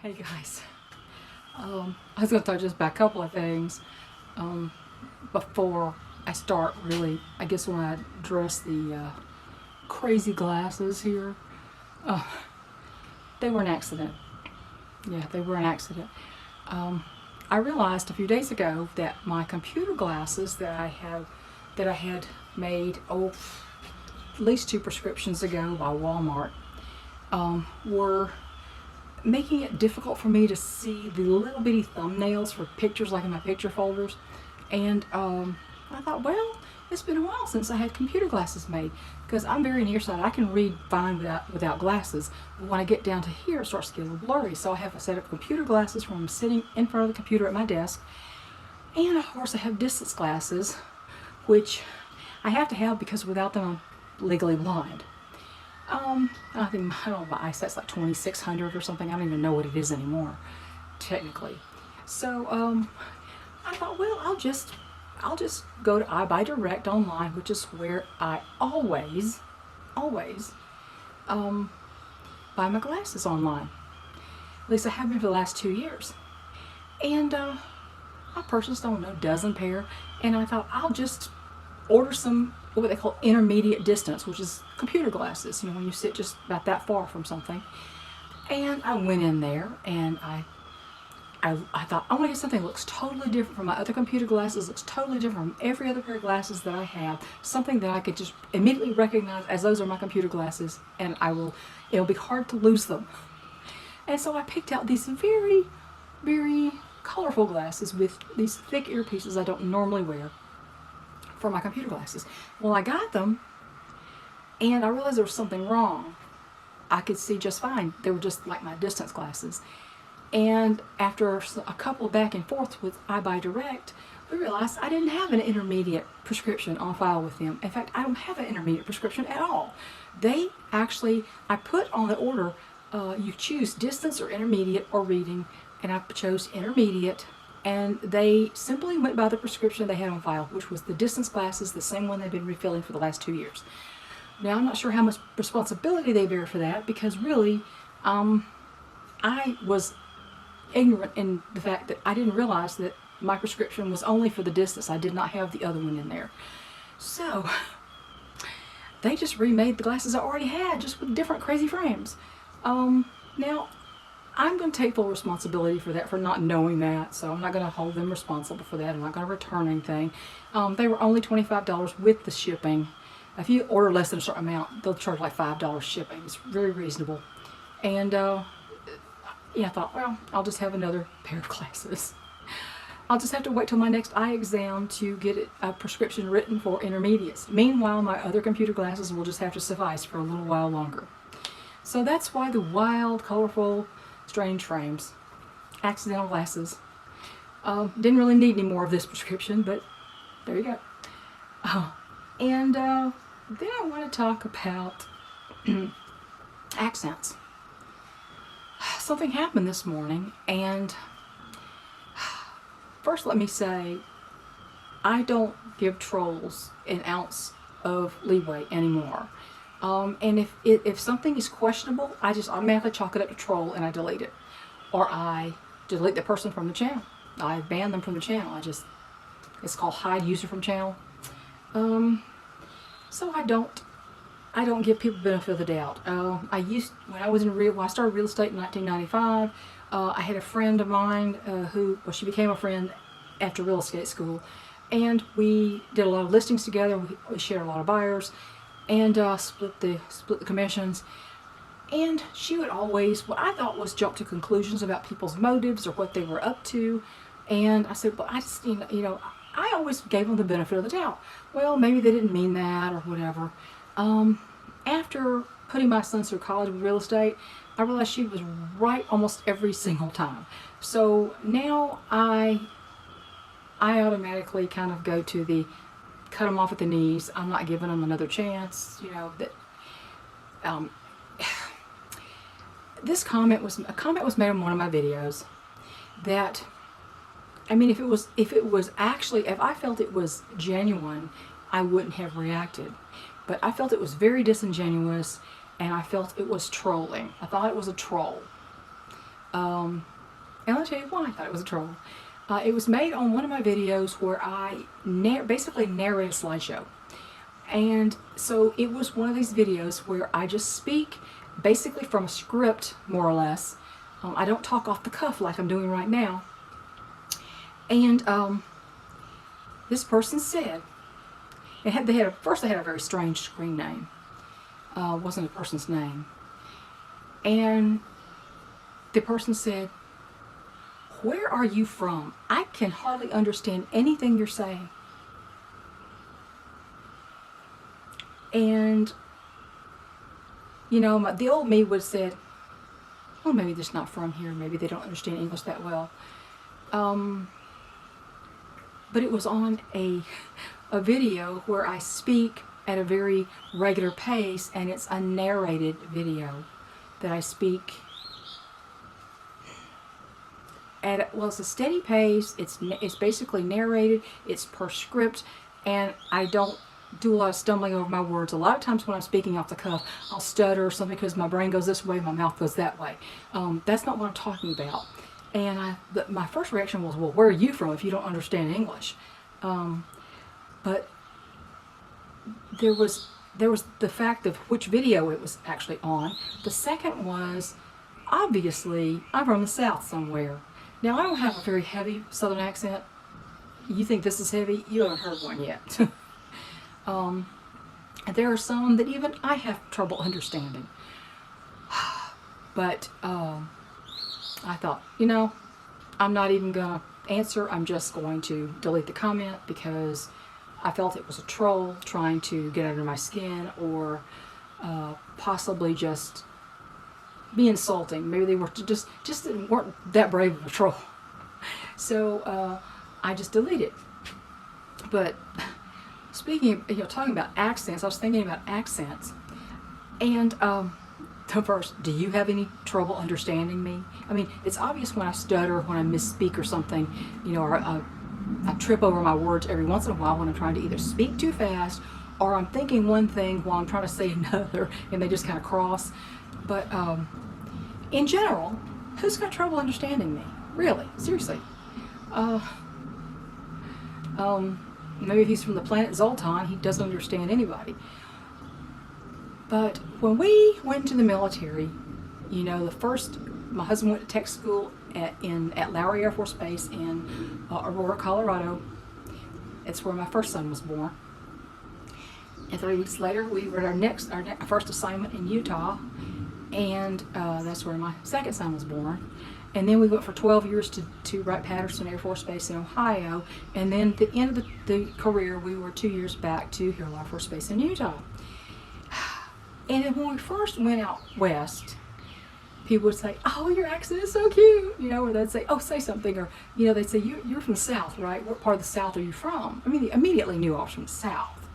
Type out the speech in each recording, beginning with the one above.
Hey guys, I was going to talk just about a couple of things before I start really. I guess when I address the crazy glasses here, uh, they were an accident. Yeah, they were an accident. I realized a few days ago that my computer glasses that I had made at least two prescriptions ago by Walmart were making it difficult for me to see the little bitty thumbnails for pictures like in my picture folders. And I thought, well, it's been a while since I had computer glasses made because I'm very nearsighted. I can read fine without glasses. But when I get down to here, it starts to get a little blurry. So I have a set of computer glasses when I'm sitting in front of the computer at my desk. And of course, I have distance glasses, which I have to have because without them, I'm legally blind. I don't know, my eyesight's like 2600 or something. I don't even know what it is anymore, technically. So, I thought, well, I'll just go to I Buy Direct online, which is where I always, buy my glasses online. At least I have been for the last 2 years. And, I purchased, I don't know, a dozen pair, and I thought I'll just order some what they call intermediate distance, which is computer glasses, when you sit just about that far from something. And I went in there and I thought, I want to get something that looks totally different from my other computer glasses, looks totally different from every other pair of glasses that I have, something that I could just immediately recognize as those are my computer glasses, and it'll be hard to lose them. And so I picked out these very, very colorful glasses with these thick earpieces I don't normally wear for my computer glasses. Well, I got them and I realized there was something wrong. I could see just fine. They were just like my distance glasses. And after a couple back and forth with I Buy Direct, we realized I didn't have an intermediate prescription on file with them. In fact, I don't have an intermediate prescription at all. I put on the order, you choose distance or intermediate or reading, and I chose intermediate. And they simply went by the prescription they had on file, which was the distance glasses, the same one they've been refilling for the last 2 years. Now, I'm not sure how much responsibility they bear for that, because really, I was ignorant in the fact that I didn't realize that my prescription was only for the distance. I did not have the other one in there. So, they just remade the glasses I already had, just with different crazy frames. Now, I'm going to take full responsibility for that, for not knowing that, so I'm not going to hold them responsible for that. I'm not going to return anything. They were only $25 with the shipping. If you order less than a certain amount, they'll charge like $5 shipping. It's very reasonable. And I thought, well, I'll just have another pair of glasses. I'll just have to wait till my next eye exam to get a prescription written for intermediates. Meanwhile, my other computer glasses will just have to suffice for a little while longer. So that's why the wild, colorful, strange frames, accidental glasses. Didn't really need any more of this prescription, but there you go. And then I want to talk about accents. Something happened this morning, and first let me say, I don't give trolls an ounce of leeway anymore. And if something is questionable, I just automatically chalk it up to troll and I delete it. Or I delete the person from the channel. I ban them from the channel. It's called hide user from channel. So I don't give people benefit of the doubt. When I started real estate in 1995, I had a friend of mine she became a friend after real estate school. And we did a lot of listings together. We shared a lot of buyers. And split the commissions. And she would always, what I thought was, jump to conclusions about people's motives or what they were up to. And I said, well, I always gave them the benefit of the doubt. Well, maybe they didn't mean that or whatever. After putting my son through college with real estate, I realized she was right almost every single time. So now I automatically kind of go to the cut them off at the knees. I'm not giving them another chance. This comment was made on one of my videos that, if I felt it was genuine, I wouldn't have reacted. But I felt it was very disingenuous, and I felt it was trolling. I thought it was a troll. And I'll tell you why I thought it was a troll. It was made on one of my videos where I basically narrate a slideshow. And so it was one of these videos where I just speak basically from a script, more or less. I don't talk off the cuff like I'm doing right now. And this person said, first they had a very strange screen name. Wasn't a person's name. And the person said, "Where are you from? I can hardly understand anything you're saying." And, you know, the old me would have said, well, maybe they're just not from here. Maybe they don't understand English that well. But it was on a video where I speak at a very regular pace, and it's a narrated video that I speak at. Well, it's a steady pace. It's basically narrated. It's per script, and I don't do a lot of stumbling over my words. A lot of times when I'm speaking off the cuff, I'll stutter or something because my brain goes this way, my mouth goes that way. That's not what I'm talking about. And my first reaction was, well, where are you from if you don't understand English? But there was the fact of which video it was actually on. The second was, obviously, I'm from the South somewhere. Now, I don't have a very heavy Southern accent. You think this is heavy? You haven't heard one yet. There are some that even I have trouble understanding. But I thought, you know, I'm not even going to answer. I'm just going to delete the comment because I felt it was a troll trying to get under my skin, or possibly just be insulting. Maybe they were just weren't that brave of a troll. So I just deleted. But speaking of, talking about accents, I was thinking about accents. And so first, do you have any trouble understanding me? I mean, it's obvious when I stutter, when I misspeak or something, you know, or I trip over my words every once in a while when I'm trying to either speak too fast or I'm thinking one thing while I'm trying to say another and they just kind of cross. But in general, who's got trouble understanding me? Really? Seriously? Maybe if he's from the planet Zoltan, he doesn't understand anybody. But when we went to the military, you know, my husband went to tech school at Lowry Air Force Base in Aurora, Colorado. It's where my first son was born. And 3 weeks later, we were at our first assignment in Utah, and that's where my second son was born. And then we went for 12 years to Wright-Patterson Air Force Base in Ohio. And then at the end of the career, we were 2 years back to Hill Air Force Base in Utah. And then when we first went out west, people would say, "Oh, your accent is so cute," you know, or they'd say, "Oh, say something," or, you know, they'd say, "You're from the South, right? What part of the South are you from?" I mean, they immediately knew I was from the South.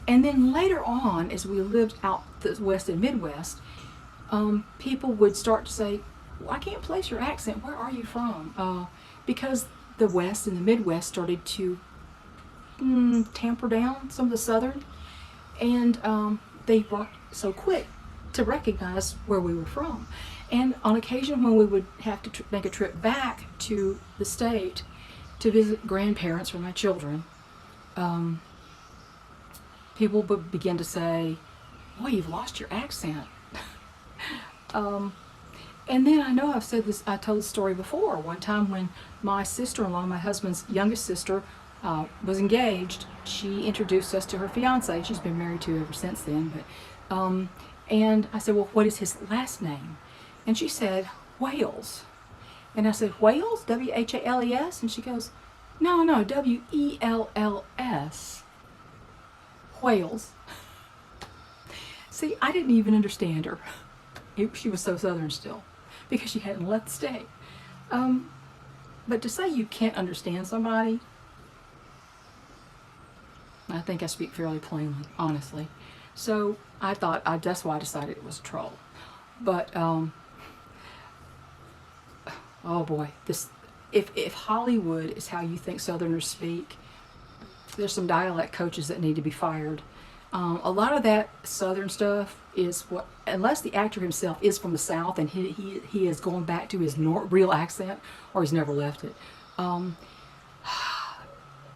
And then later on, as we lived out the West and Midwest, people would start to say, well, "I can't place your accent. Where are you from?" Because the West and the Midwest started to tamper down some of the Southern, and they weren't so quick to recognize where we were from. And on occasion when we would have to make a trip back to the state to visit grandparents for my children, people would begin to say, "Boy, you've lost your accent." And then I know I told this story before. One time when my sister-in-law, my husband's youngest sister, was engaged, she introduced us to her fiance. She's been married to ever since then. But and I said, "Well, what is his last name?" And she said, "Wales." And I said, "Wales? W-H-A-L-E-S?" And she goes, "No, W-E-L-L-S. Wales." See, I didn't even understand her. She was so Southern still, because she hadn't left the state. But to say you can't understand somebody, I think I speak fairly plainly, honestly. So I thought, that's why I decided it was a troll. But, oh boy, if Hollywood is how you think Southerners speak, there's some dialect coaches that need to be fired. A lot of that Southern stuff is what, unless the actor himself is from the South and he is going back to his real accent, or he's never left it,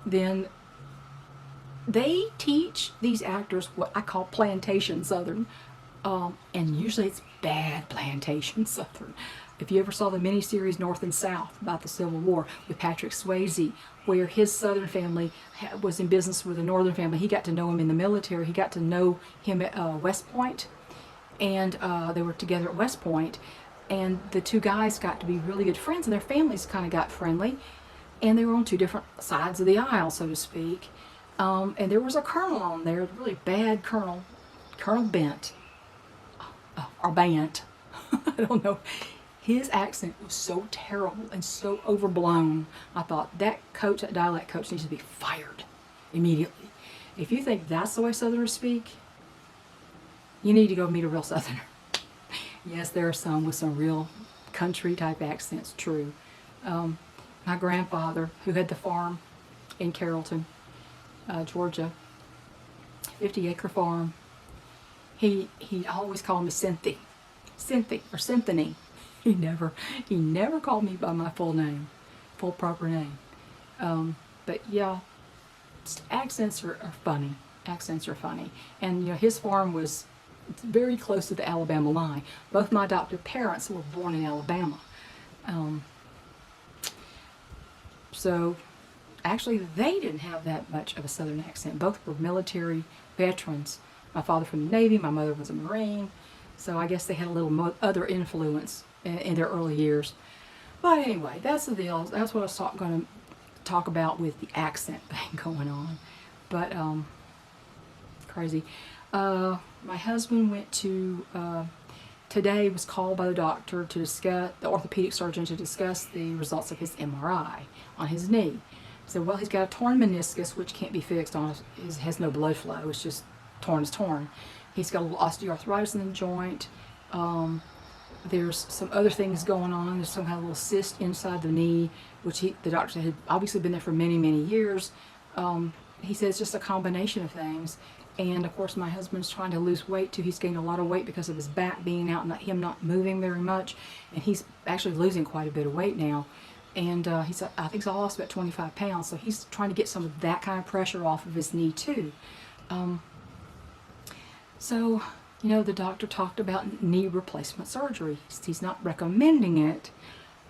then they teach these actors what I call plantation Southern, and usually it's bad plantation Southern. If you ever saw the miniseries North and South about the Civil War with Patrick Swayze, where his Southern family was in business with a Northern family, he got to know him in the military. He got to know him at West Point, and they were together at West Point, and the two guys got to be really good friends, and their families kind of got friendly, and they were on two different sides of the aisle, so to speak. And there was a colonel on there, a really bad colonel, Colonel Bent, or Bant, I don't know. His accent was so terrible and so overblown. I thought that coach, that dialect coach, needs to be fired immediately. If you think that's the way Southerners speak, you need to go meet a real Southerner. Yes, there are some with some real country type accents, true. My grandfather, who had the farm in Carrollton, Georgia, 50-acre farm, he always called me Cynthia or Symphony. He never called me by my full name, full proper name. But yeah, accents are funny. Accents are funny. And his farm was very close to the Alabama line. Both my adoptive parents were born in Alabama. So actually they didn't have that much of a Southern accent. Both were military veterans. My father from the Navy, my mother was a Marine. So I guess they had a little other influence in their early years. But anyway, that's the deal. That's what I was going to talk about with the accent thing going on. But crazy. My husband went to today was called by the doctor to discuss, the orthopedic surgeon, to discuss the results of his MRI on his knee. So, well, he's got a torn meniscus, which can't be fixed on. It has no blood flow. It's just torn is torn. He's got a little osteoarthritis in the joint. There's some other things going on. There's some kind of little cyst inside the knee, which the doctor had obviously been there for many, many years. He says it's just a combination of things. And of course, my husband's trying to lose weight too. He's gained a lot of weight because of his back being out and him not moving very much. And he's actually losing quite a bit of weight now. And I think he's lost about 25 pounds. So he's trying to get some of that kind of pressure off of his knee too. So, the doctor talked about knee replacement surgery. He's not recommending it,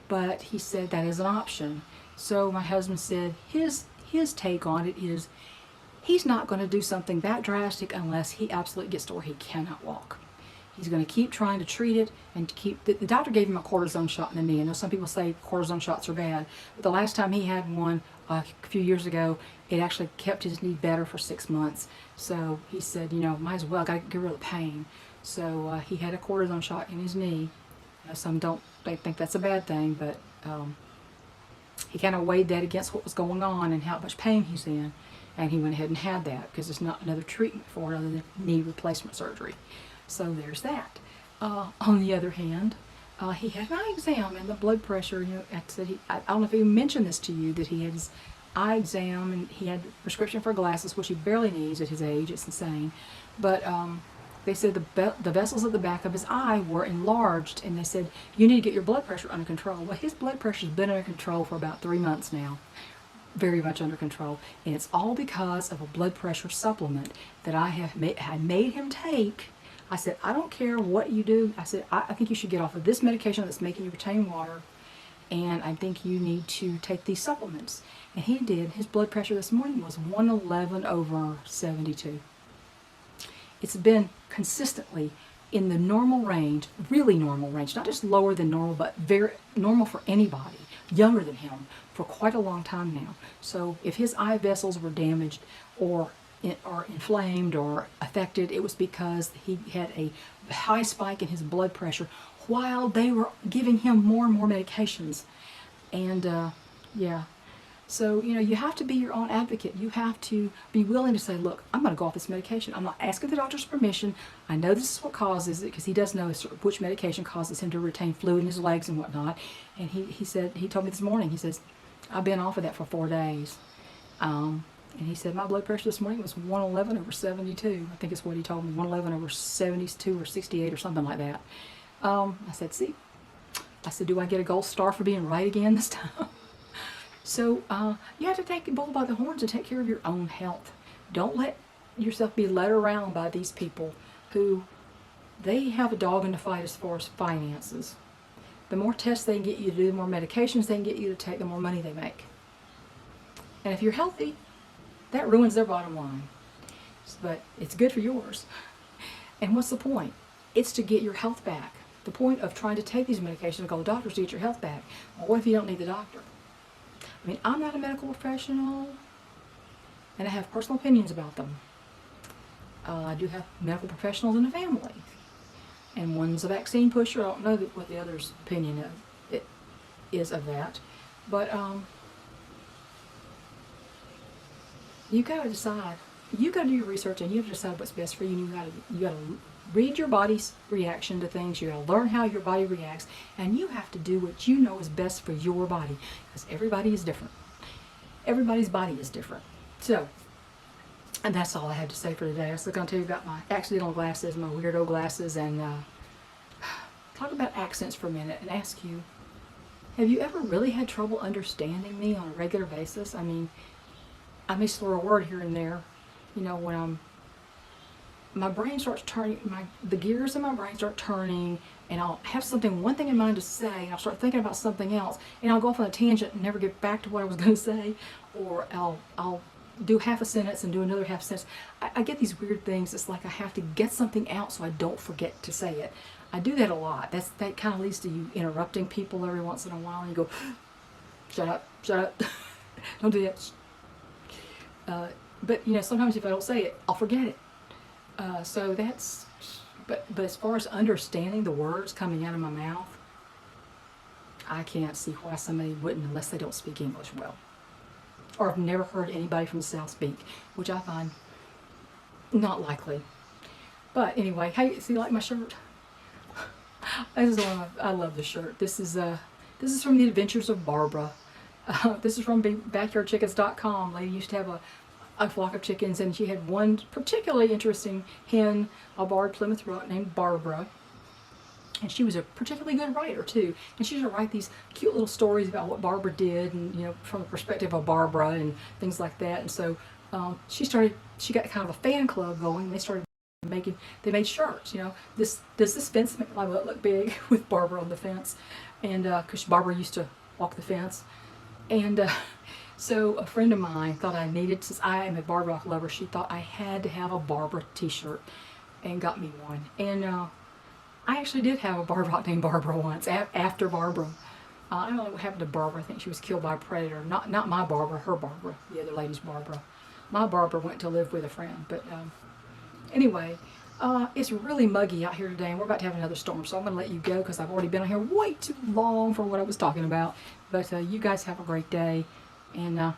but he said that is an option. So my husband said his take on it is he's not going to do something that drastic unless he absolutely gets to where he cannot walk. He's going to keep trying to treat it and to keep... The doctor gave him a cortisone shot in the knee. I know some people say cortisone shots are bad, but the last time he had one a few years ago, it actually kept his knee better for 6 months. So he said, might as well, got to get rid of the pain. So he had a cortisone shot in his knee. Some they think that's a bad thing, but he kind of weighed that against what was going on and how much pain he's in, and he went ahead and had that because there's not another treatment for it other than knee replacement surgery. So there's that. On the other hand, he had an eye exam and the blood pressure. I don't know if he mentioned this to you, that he had his eye exam and he had a prescription for glasses, which he barely needs at his age. It's insane. But they said the vessels at the back of his eye were enlarged, and they said, you need to get your blood pressure under control. Well, his blood pressure's been under control for about 3 months now. Very much under control. And it's all because of a blood pressure supplement that I made him take. I said, I don't care what you do. I said, I think you should get off of this medication that's making you retain water, and I think you need to take these supplements. And he did. His blood pressure this morning was 111/72. It's been consistently in the normal range, really normal range, not just lower than normal, but very normal for anybody younger than him for quite a long time now. So if his eye vessels were damaged or inflamed or affected, it was because he had a high spike in his blood pressure while they were giving him more and more medications. And yeah, so you have to be your own advocate. You have to be willing to say, look, I'm going to go off this medication. I'm not asking the doctor's permission. I know this is what causes it, because he does know which medication causes him to retain fluid in his legs and whatnot. And he told me this morning, he says, I've been off of that for 4 days. And he said, my blood pressure this morning was 111 over 72. I think it's what he told me, 111 over 72 or 68 or something like that. I said, see? I said, do I get a gold star for being right again this time? So you have to take the bull by the horns and take care of your own health. Don't let yourself be led around by these people who, they have a dog in the fight as far as finances. The more tests they can get you to do, the more medications they can get you to take, the more money they make. And if you're healthy, that ruins their bottom line. But it's good for yours. And what's the point? It's to get your health back. The point of trying to take these medications and go to doctors to get your health back. Well, what if you don't need the doctor? I mean, I'm not a medical professional, and I have personal opinions about them. I do have medical professionals in the family, and one's a vaccine pusher. I don't know what the other's opinion is of that, but you gotta decide. You gotta do your research, and you have to decide what's best for you. And you gotta read your body's reaction to things. You gotta learn how your body reacts, and you have to do what you know is best for your body, because everybody is different. Everybody's body is different. So, and that's all I have to say for today. I was going to tell you about my accidental glasses, my weirdo glasses, and talk about accents for a minute and ask you, have you ever really had trouble understanding me on a regular basis? I mean, I may slur a word here and there, you know, when my brain starts turning, the gears in my brain start turning, and I'll have one thing in mind to say, and I'll start thinking about something else, and I'll go off on a tangent and never get back to what I was going to say, or I'll do half a sentence and do another half sentence. I get these weird things. It's like I have to get something out so I don't forget to say it. I do that a lot. That kind of leads to you interrupting people every once in a while, and you go, shut up, don't do that. But you know, sometimes if I don't say it, I'll forget it. So that's, but as far as understanding the words coming out of my mouth, I can't see why somebody wouldn't unless they don't speak English well. Or I've never heard anybody from the South speak, which I find not likely. But anyway, hey, see, like my shirt? This is one I love this shirt. This is from the Adventures of Barbara. This is from backyardchickens.com. Lady used to have a flock of chickens, and she had one particularly interesting hen, a barred Plymouth Rock named Barbara. And she was a particularly good writer too. And she used to write these cute little stories about what Barbara did, and you know, from the perspective of Barbara and things like that. And so she got kind of a fan club going. They made shirts. You know, does this fence make my butt look big with Barbara on the fence? And because Barbara used to walk the fence, and so a friend of mine thought I needed, since I am a Barbara lover, she thought I had to have a Barbara t-shirt, and got me one. And I actually did have a barred rock named Barbara once, after Barbara. I don't know what happened to Barbara. I think she was killed by a predator. Not my Barbara, her Barbara. The other lady's Barbara. My Barbara went to live with a friend. But anyway, it's really muggy out here today, and we're about to have another storm. So I'm going to let you go because I've already been on here way too long for what I was talking about. But you guys have a great day, and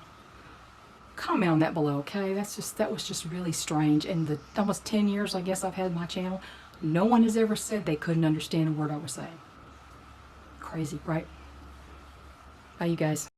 comment on that below, okay? That was just really strange. In the almost 10 years I guess I've had my channel, no one has ever said they couldn't understand a word I was saying. Crazy, right? Bye, you guys.